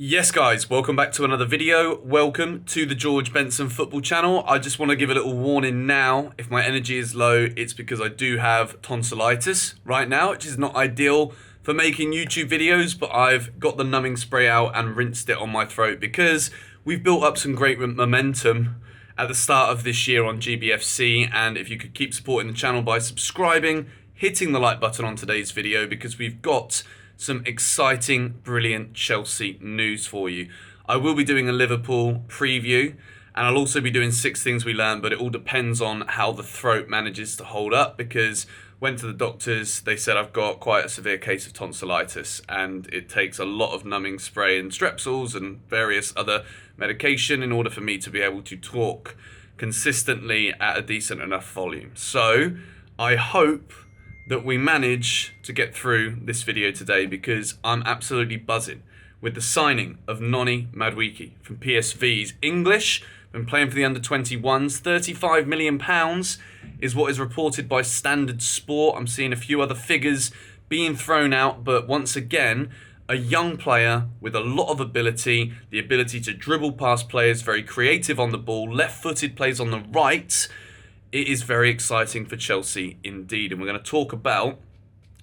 Yes guys, welcome back to another video. Welcome to the George Benson football channel. I just want to give a little warning now. If my energy is low, it's because I do have tonsillitis right now, which is not ideal for making YouTube videos, but I've got the numbing spray out and rinsed it on my throat because we've built up some great momentum at the start of this year on GBFC, and if you could keep supporting the channel by subscribing, hitting the like button on today's video, because we've got some exciting, brilliant Chelsea news for you. I will be doing a Liverpool preview, and I'll also be doing 6 things we learned, but it all depends on how the throat manages to hold up, because went to the doctors, they said I've got quite a severe case of tonsillitis, and it takes a lot of numbing spray and strepsils and various other medication in order for me to be able to talk consistently at a decent enough volume. So I hope that we manage to get through this video today, because I'm absolutely buzzing with the signing of Noni Madueke from PSV's English. Been playing for the under-21s. £35 million is what is reported by Standard Sport. I'm seeing a few other figures being thrown out, but once again, a young player with a lot of ability, the ability to dribble past players, very creative on the ball, left-footed, plays on the right. It is very exciting for Chelsea indeed, and we're going to talk about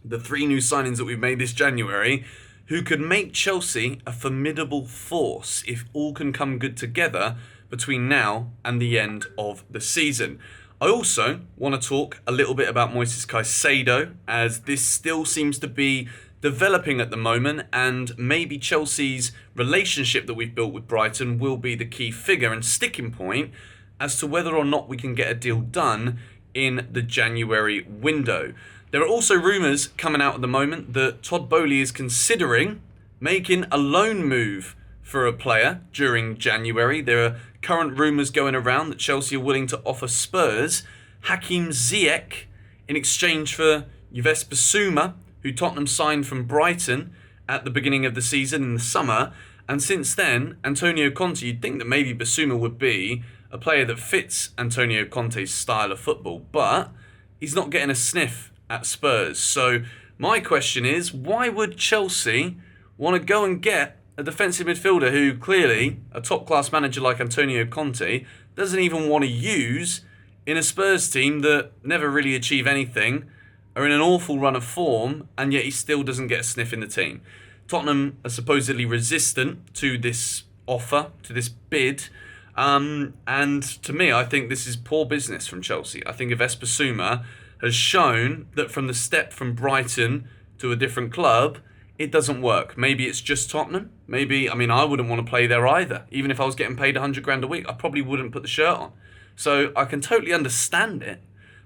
the 3 new signings that we've made this January, who could make Chelsea a formidable force if all can come good together between now and the end of the season. I also want to talk a little bit about Moises Caicedo, as this still seems to be developing at the moment, and maybe Chelsea's relationship that we've built with Brighton will be the key figure and sticking point as to whether or not we can get a deal done in the January window. There are also rumours coming out at the moment that Todd Boehly is considering making a loan move for a player during January. There are current rumours going around that Chelsea are willing to offer Spurs Hakim Ziyech in exchange for Moises Bissouma, who Tottenham signed from Brighton at the beginning of the season in the summer. And since then, Antonio Conte, you'd think that maybe Bissouma would be a player that fits Antonio Conte's style of football, but he's not getting a sniff at Spurs. So my question is, why would Chelsea want to go and get a defensive midfielder who clearly a top-class manager like Antonio Conte doesn't even want to use in a Spurs team that never really achieve anything, are in an awful run of form, and yet he still doesn't get a sniff in the team? Tottenham are supposedly resistant to this offer, to this bid. And to me, I think this is poor business from Chelsea. I think Moises Bissouma has shown that from the step from Brighton to a different club, it doesn't work. Maybe it's just Tottenham. Maybe, I wouldn't want to play there either. Even if I was getting paid 100 grand a week, I probably wouldn't put the shirt on. So I can totally understand it,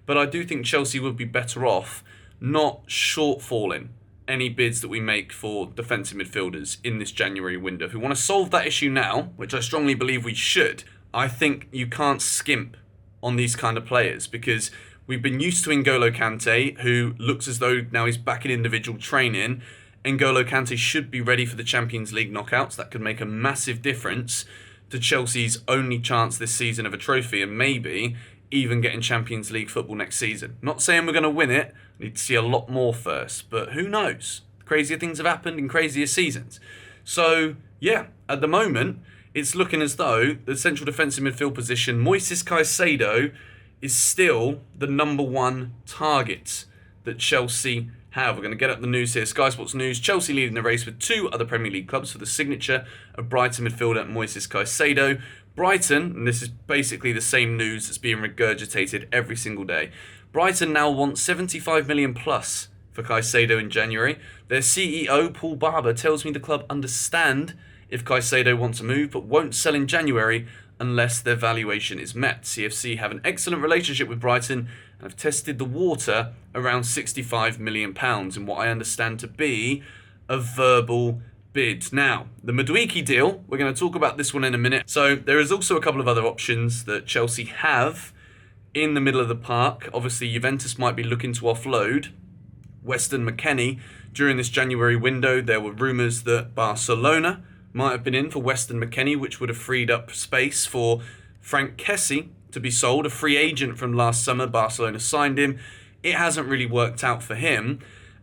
but I do think Chelsea would be better off not shortfalling any bids that we make for defensive midfielders in this January window. If we want to solve that issue now, which I strongly believe we should, I think you can't skimp on these kind of players, because we've been used to N'Golo Kante, who looks as though now he's back in individual training. N'Golo Kante should be ready for the Champions League knockouts. That could make a massive difference to Chelsea's only chance this season of a trophy, and maybe even getting Champions League football next season. Not saying we're going to win it. Need to see a lot more first, but who knows? Crazier things have happened in crazier seasons. So yeah, at the moment, it's looking as though the central defensive midfield position, Moises Caicedo, is still the #1 target that Chelsea have. We're going to get up the news here. Sky Sports News: Chelsea leading the race with 2 other Premier League clubs for the signature of Brighton midfielder Moises Caicedo. Brighton, and this is basically the same news that's being regurgitated every single day, Brighton now want 75 million plus for Caicedo in January. Their CEO, Paul Barber, tells me the club understand if Caicedo wants to move, but won't sell in January unless their valuation is met. CFC have an excellent relationship with Brighton and have tested the water around £65 million in what I understand to be a verbal bid. Now, the Madueke deal, we're going to talk about this one in a minute. So there is also a couple of other options that Chelsea have in the middle of the park. Obviously, Juventus might be looking to offload Weston McKennie during this January window. There were rumours that Barcelona might have been in for Weston McKennie, which would have freed up space for Frank Kessie to be sold, a free agent from last summer. Barcelona signed him. It hasn't really worked out for him,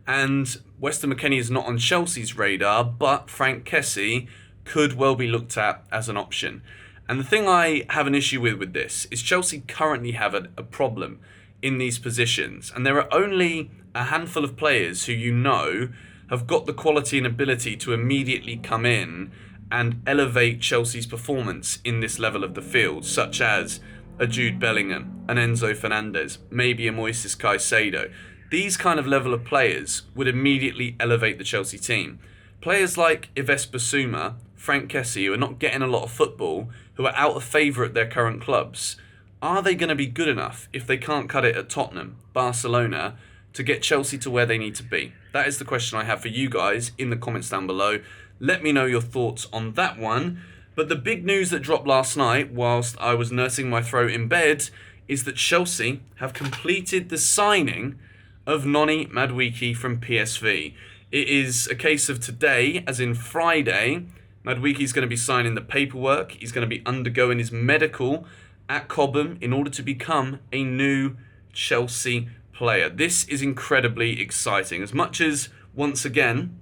and Weston McKennie is not on Chelsea's radar, but Frank Kessie could well be looked at as an option. And the thing I have an issue with this is Chelsea currently have a problem in these positions. And there are only a handful of players who have got the quality and ability to immediately come in and elevate Chelsea's performance in this level of the field, such as a Jude Bellingham, an Enzo Fernandez, maybe a Moises Caicedo. These kind of level of players would immediately elevate the Chelsea team. Players like Yves Bissouma, Frank Kessie, who are not getting a lot of football, who are out of favour at their current clubs, are they going to be good enough if they can't cut it at Tottenham, Barcelona, to get Chelsea to where they need to be? That is the question I have for you guys in the comments down below. Let me know your thoughts on that one. But the big news that dropped last night whilst I was nursing my throat in bed is that Chelsea have completed the signing of Noni Madueke from PSV. It is a case of today, as in Friday. Madueke's going to be signing the paperwork. He's going to be undergoing his medical at Cobham in order to become a new Chelsea player. This is incredibly exciting. As much as, once again,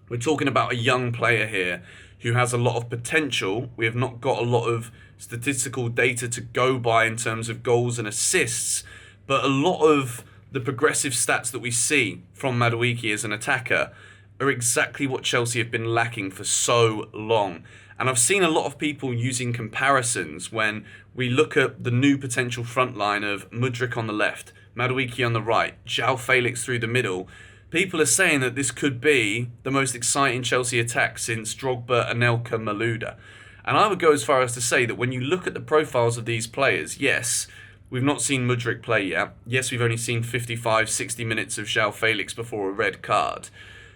we're talking about a young player here who has a lot of potential, we have not got a lot of statistical data to go by in terms of goals and assists, but a lot of the progressive stats that we see from Madueke as an attacker are exactly what Chelsea have been lacking for so long. And I've seen a lot of people using comparisons when we look at the new potential front line of Mudryk on the left, Madueke on the right, João Felix through the middle. People are saying that this could be the most exciting Chelsea attack since Drogba, Anelka, Malouda. And I would go as far as to say that when you look at the profiles of these players, yes, we've not seen Mudryk play yet. Yes, we've only seen 55, 60 minutes of João Felix before a red card.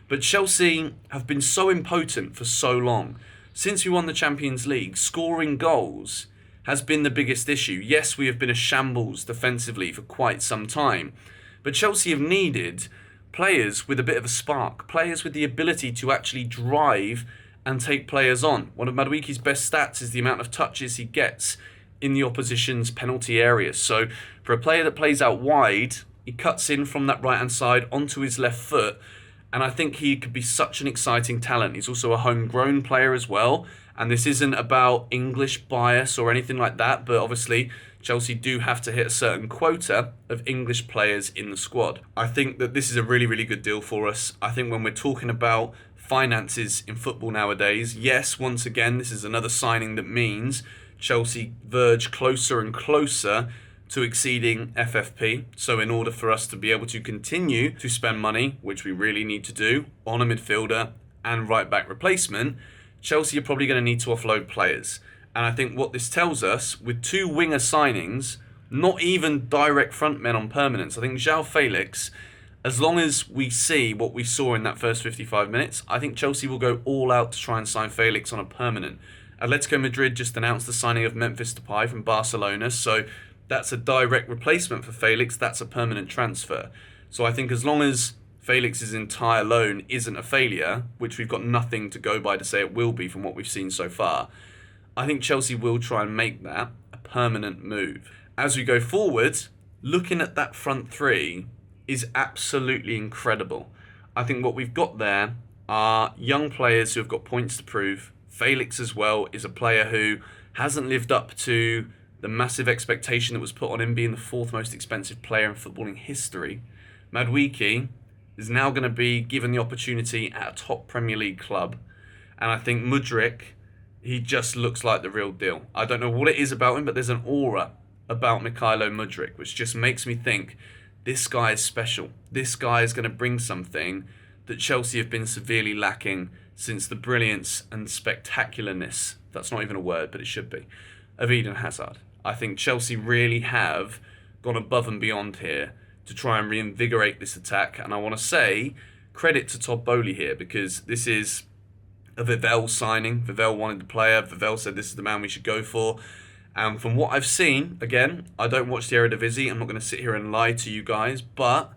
But Chelsea have been so impotent for so long. Since we won the Champions League, scoring goals has been the biggest issue. Yes, we have been a shambles defensively for quite some time. But Chelsea have needed players with a bit of a spark, players with the ability to actually drive and take players on. One of Madueke's best stats is the amount of touches he gets in the opposition's penalty area. So for a player that plays out wide, he cuts in from that right-hand side onto his left foot, and I think he could be such an exciting talent. He's also a homegrown player as well, and this isn't about English bias or anything like that, but obviously Chelsea do have to hit a certain quota of English players in the squad. I think that this is a really, really good deal for us. I think when we're talking about finances in football nowadays, yes, once again, this is another signing that means Chelsea verge closer and closer to exceeding FFP. So in order for us to be able to continue to spend money, which we really need to do, on a midfielder and right-back replacement, Chelsea are probably going to need to offload players. And I think what this tells us, with two winger signings, not even direct front men on permanence, I think João Felix, as long as we see what we saw in that first 55 minutes, I think Chelsea will go all out to try and sign Felix on a permanent. Atletico Madrid just announced the signing of Memphis Depay from Barcelona, so that's a direct replacement for Felix. That's a permanent transfer. So I think as long as Felix's entire loan isn't a failure, which we've got nothing to go by to say it will be from what we've seen so far, I think Chelsea will try and make that a permanent move. As we go forward, looking at that front three is absolutely incredible. I think what we've got there are young players who have got points to prove. Felix as well is a player who hasn't lived up to the massive expectation that was put on him being the fourth most expensive player in footballing history. Madueke is now going to be given the opportunity at a top Premier League club. And I think Mudryk, he just looks like the real deal. I don't know what it is about him, but there's an aura about Mykhailo Mudryk, which just makes me think this guy is special. This guy is going to bring something that Chelsea have been severely lacking since the brilliance and spectacularness, that's not even a word, but it should be, of Eden Hazard. I think Chelsea really have gone above and beyond here to try and reinvigorate this attack. And I want to say credit to Todd Boehly here, because this is a Vivell signing. Vivell wanted the player. Vivell said this is the man we should go for. And from what I've seen, again, I don't watch the Eredivisie. I'm not going to sit here and lie to you guys, but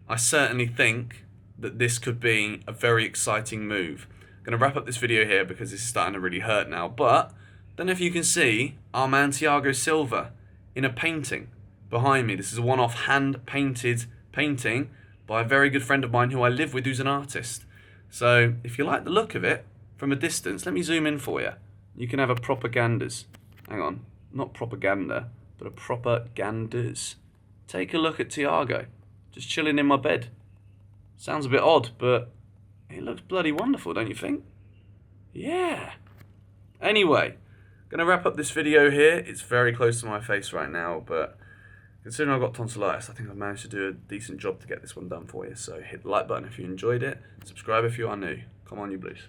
I certainly think that this could be a very exciting move. I'm going to wrap up this video here because this is starting to really hurt now, but don't know if you can see our man Thiago Silva in a painting behind me. This is a one-off hand-painted painting by a very good friend of mine who I live with, who's an artist. So if you like the look of it, from a distance. Let me zoom in for you. You can have a propagandas. Hang on, not propaganda, but a propagandas. Take a look at Thiago, just chilling in my bed. Sounds a bit odd, but it looks bloody wonderful, don't you think? Yeah. Anyway, gonna wrap up this video here. It's very close to my face right now, but considering I've got tonsillitis, I think I've managed to do a decent job to get this one done for you. So hit the like button if you enjoyed it. Subscribe if you are new. Come on, you Blues.